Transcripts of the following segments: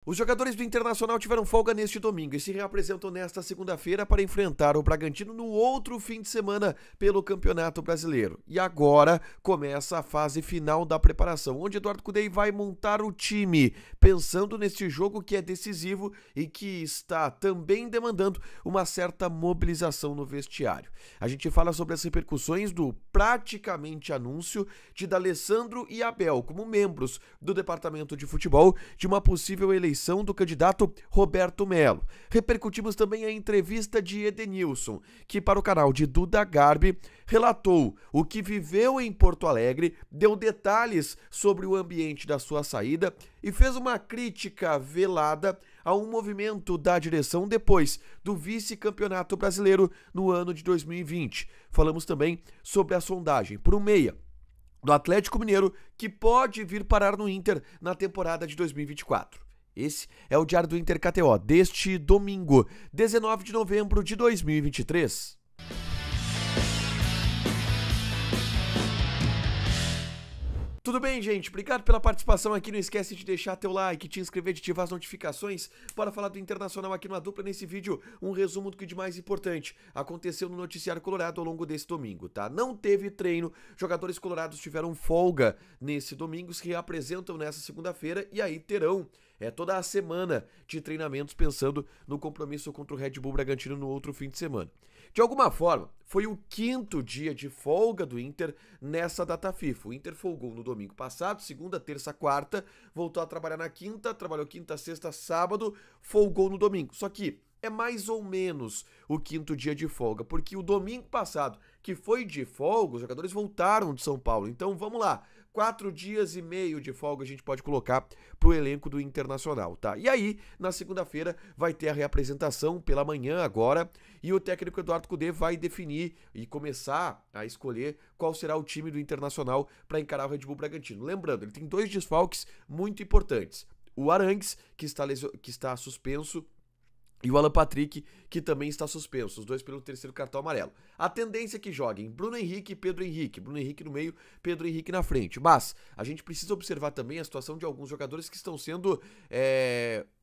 Os jogadores do Internacional tiveram folga neste domingo e se reapresentam nesta segunda-feira para enfrentar o Bragantino no outro fim de semana pelo Campeonato Brasileiro. E agora começa a fase final da preparação, onde Eduardo Cudê vai montar o time, pensando neste jogo que é decisivo e que está também demandando uma certa mobilização no vestiário. A gente fala sobre as repercussões do praticamente anúncio de D'Alessandro e Abel como membros do Departamento de Futebol de uma possível eleição do candidato Roberto Melo. Repercutimos também a entrevista de Edenilson, que para o canal de Duda Garbi relatou o que viveu em Porto Alegre, deu detalhes sobre o ambiente da sua saída e fez uma crítica velada a um movimento da direção depois do vice-campeonato brasileiro no ano de 2020. Falamos também sobre a sondagem por um meia do Atlético Mineiro que pode vir parar no Inter na temporada de 2024. Esse é o Diário do Inter KTO deste domingo, 19 de novembro de 2023. Tudo bem, gente? Obrigado pela participação aqui. Não esquece de deixar teu like, te inscrever, de ativar as notificações. Bora falar do Internacional aqui no Dupla nesse vídeo. Um resumo do que de mais importante aconteceu no Noticiário Colorado ao longo desse domingo, tá? Não teve treino, jogadores colorados tiveram folga nesse domingo, se reapresentam nessa segunda-feira e aí terão toda a semana de treinamentos pensando no compromisso contra o Red Bull Bragantino no outro fim de semana. De alguma forma, foi o quinto dia de folga do Inter nessa data FIFA. O Inter folgou no domingo passado, segunda, terça, quarta, voltou a trabalhar na quinta, trabalhou quinta, sexta, sábado, folgou no domingo. Só que é mais ou menos o quinto dia de folga, porque o domingo passado, que foi de folga, os jogadores voltaram de São Paulo. Então vamos lá, 4 dias e meio de folga a gente pode colocar pro elenco do Internacional, tá? E aí, na segunda-feira, vai ter a reapresentação pela manhã agora, e o técnico Eduardo Cudê vai definir e começar a escolher qual será o time do Internacional para encarar o Red Bull Bragantino. Lembrando, ele tem 2 desfalques muito importantes. O Arangues, que está suspenso, e o Alan Patrick, que também está suspenso, os dois pelo terceiro cartão amarelo. A tendência é que joguem Bruno Henrique e Pedro Henrique. Bruno Henrique no meio, Pedro Henrique na frente. Mas a gente precisa observar também a situação de alguns jogadores que estão sendo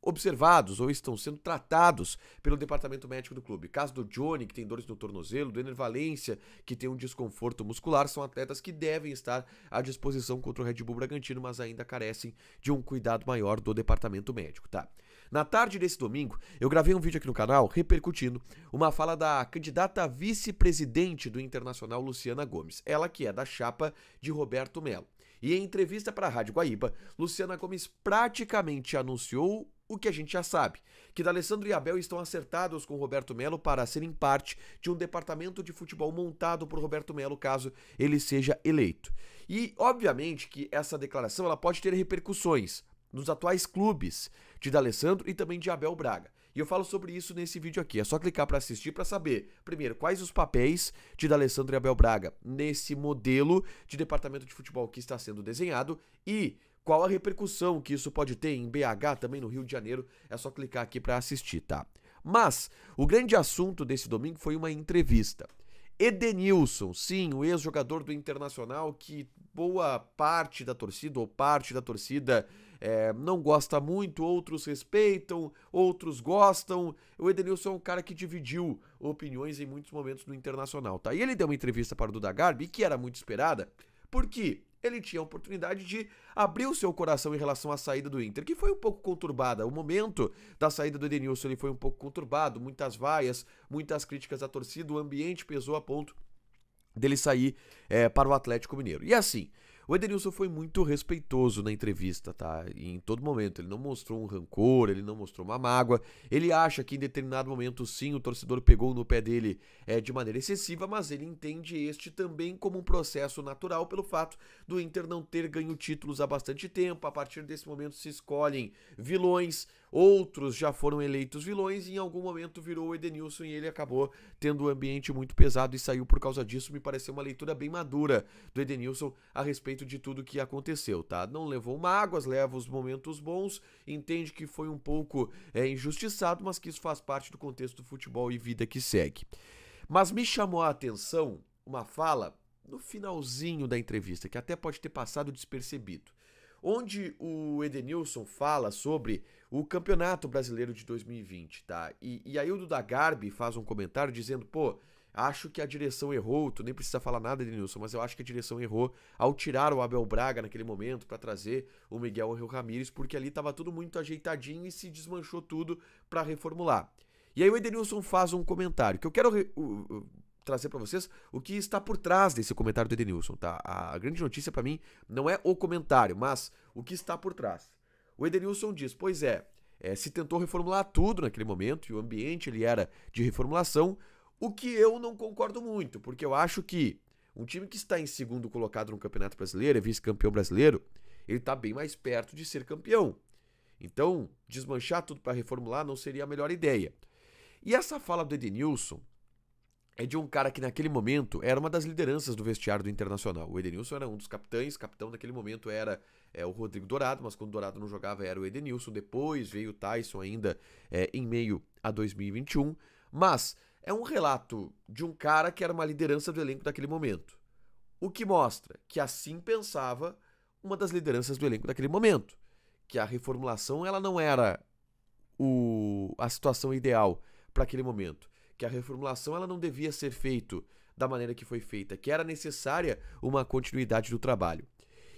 observados ou estão sendo tratados pelo departamento médico do clube. Caso do Johnny, que tem dores no tornozelo, do Ener Valencia, que tem um desconforto muscular, são atletas que devem estar à disposição contra o Red Bull Bragantino, mas ainda carecem de um cuidado maior do departamento médico, tá? Na tarde desse domingo, eu gravei um vídeo aqui no canal repercutindo uma fala da candidata a vice-presidente do Internacional, Luciana Gomes, ela que é da chapa de Roberto Melo. E em entrevista para a Rádio Guaíba, Luciana Gomes praticamente anunciou o que a gente já sabe, que D'Alessandro e Abel estão acertados com Roberto Melo para serem parte de um departamento de futebol montado por Roberto Melo caso ele seja eleito. E, obviamente, que essa declaração ela pode ter repercussões nos atuais clubes de D'Alessandro e também de Abel Braga. E eu falo sobre isso nesse vídeo aqui. É só clicar para assistir para saber, primeiro, quais os papéis de D'Alessandro e Abel Braga nesse modelo de departamento de futebol que está sendo desenhado e qual a repercussão que isso pode ter em BH, também no Rio de Janeiro. É só clicar aqui para assistir, tá? Mas o grande assunto desse domingo foi uma entrevista. Edenilson, sim, o ex-jogador do Internacional que boa parte da torcida ou parte da torcida não gosta muito, outros respeitam, outros gostam. O Edenilson é um cara que dividiu opiniões em muitos momentos no Internacional, tá? E ele deu uma entrevista para o Duda Garbi, que era muito esperada, porque ele tinha a oportunidade de abrir o seu coração em relação à saída do Inter, que foi um pouco conturbada. O momento da saída do Edenilson ele foi um pouco conturbado, muitas vaias, muitas críticas à torcida, o ambiente pesou a ponto dele sair para o Atlético Mineiro. E assim, o Edenilson foi muito respeitoso na entrevista, tá? E em todo momento, ele não mostrou um rancor, ele não mostrou uma mágoa. Ele acha que em determinado momento, sim, o torcedor pegou no pé dele de maneira excessiva, mas ele entende este também como um processo natural pelo fato do Inter não ter ganho títulos há bastante tempo. A partir desse momento se escolhem vilões, outros já foram eleitos vilões e em algum momento virou o Edenilson e ele acabou tendo um ambiente muito pesado e saiu por causa disso. Me pareceu uma leitura bem madura do Edenilson a respeito de tudo que aconteceu, tá? Não levou mágoas, leva os momentos bons, entende que foi um pouco injustiçado, mas que isso faz parte do contexto do futebol e vida que segue. Mas me chamou a atenção uma fala no finalzinho da entrevista, que até pode ter passado despercebido. onde o Edenilson fala sobre o Campeonato Brasileiro de 2020, tá? E aí o Duda Garbi faz um comentário dizendo, pô, acho que a direção errou, tu nem precisa falar nada, Edenilson, mas eu acho que a direção errou ao tirar o Abel Braga naquele momento para trazer o Miguel Ángel Ramírez, porque ali tava tudo muito ajeitadinho e se desmanchou tudo para reformular. E aí o Edenilson faz um comentário, que eu quero trazer para vocês o que está por trás desse comentário do Edenilson, tá? A grande notícia para mim não é o comentário, mas o que está por trás. O Edenilson diz, pois se tentou reformular tudo naquele momento e o ambiente ele era de reformulação, o que eu não concordo muito, porque eu acho que um time que está em segundo colocado no Campeonato Brasileiro, é vice-campeão brasileiro, ele está bem mais perto de ser campeão. Então, desmanchar tudo para reformular não seria a melhor ideia. E essa fala do Edenilson é de um cara que naquele momento era uma das lideranças do vestiário do Internacional. O Edenilson era um dos capitães, capitão naquele momento era o Rodrigo Dourado, mas quando o Dourado não jogava era o Edenilson, depois veio o Tyson ainda em meio a 2021, mas é um relato de um cara que era uma liderança do elenco daquele momento, o que mostra que assim pensava uma das lideranças do elenco daquele momento, que a reformulação ela não era a situação ideal para aquele momento, que a reformulação ela não devia ser feita da maneira que foi feita, que era necessária uma continuidade do trabalho.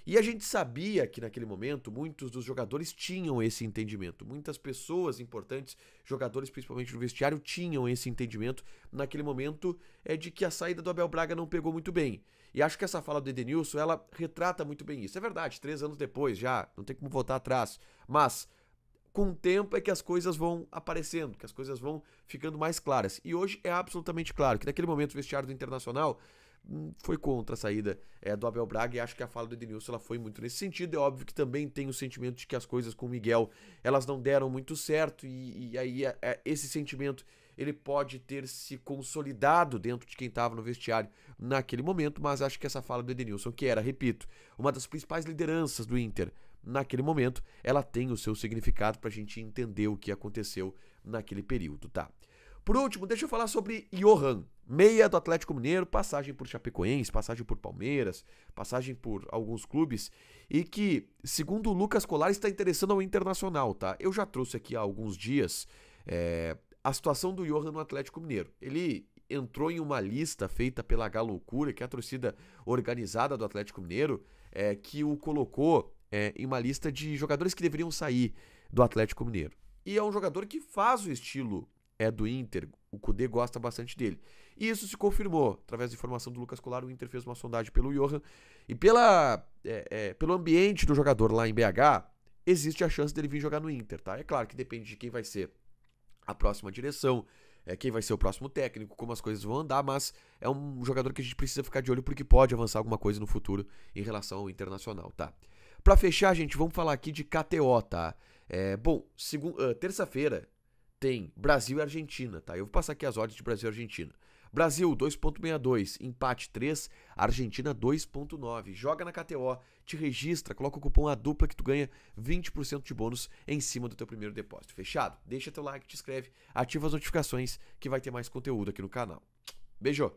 E a gente sabia que naquele momento muitos dos jogadores tinham esse entendimento, muitas pessoas importantes, jogadores principalmente no vestiário, tinham esse entendimento naquele momento de que a saída do Abel Braga não pegou muito bem. E acho que essa fala do Edenilson, ela retrata muito bem isso. É verdade, 3 anos depois já, não tem como voltar atrás, mas com o tempo é que as coisas vão aparecendo, que as coisas vão ficando mais claras. E hoje é absolutamente claro que naquele momento o vestiário do Internacional foi contra a saída do Abel Braga e acho que a fala do Edenilson ela foi muito nesse sentido. É óbvio que também tem o sentimento de que as coisas com o Miguel elas não deram muito certo e aí esse sentimento ele pode ter se consolidado dentro de quem estava no vestiário naquele momento, mas acho que essa fala do Edenilson, que era, repito, uma das principais lideranças do Inter naquele momento, ela tem o seu significado pra gente entender o que aconteceu naquele período, tá? Por último, deixa eu falar sobre Johan, meia do Atlético Mineiro, passagem por Chapecoense, passagem por Palmeiras, passagem por alguns clubes, e que, segundo o Lucas Colar, está interessando ao Internacional, tá? Eu já trouxe aqui há alguns dias a situação do Johan no Atlético Mineiro. Ele entrou em uma lista feita pela Galoucura, que é a torcida organizada do Atlético Mineiro, que o colocou em uma lista de jogadores que deveriam sair do Atlético Mineiro. E é um jogador que faz o estilo do Inter, o Kudê gosta bastante dele. E isso se confirmou, através da informação do Lucas Colar, o Inter fez uma sondagem pelo Johan, e pelo ambiente do jogador lá em BH, existe a chance dele vir jogar no Inter, tá? É claro que depende de quem vai ser a próxima direção, quem vai ser o próximo técnico, como as coisas vão andar, mas é um jogador que a gente precisa ficar de olho porque pode avançar alguma coisa no futuro em relação ao Internacional, tá? Pra fechar, gente, vamos falar aqui de KTO, tá? Terça-feira tem Brasil e Argentina, tá? Eu vou passar aqui as odds de Brasil e Argentina. Brasil 2.62, empate 3, Argentina 2.9. Joga na KTO, te registra, coloca o cupom ADUPLA que tu ganha 20% de bônus em cima do teu primeiro depósito. Fechado? Deixa teu like, te inscreve, ativa as notificações que vai ter mais conteúdo aqui no canal. Beijo!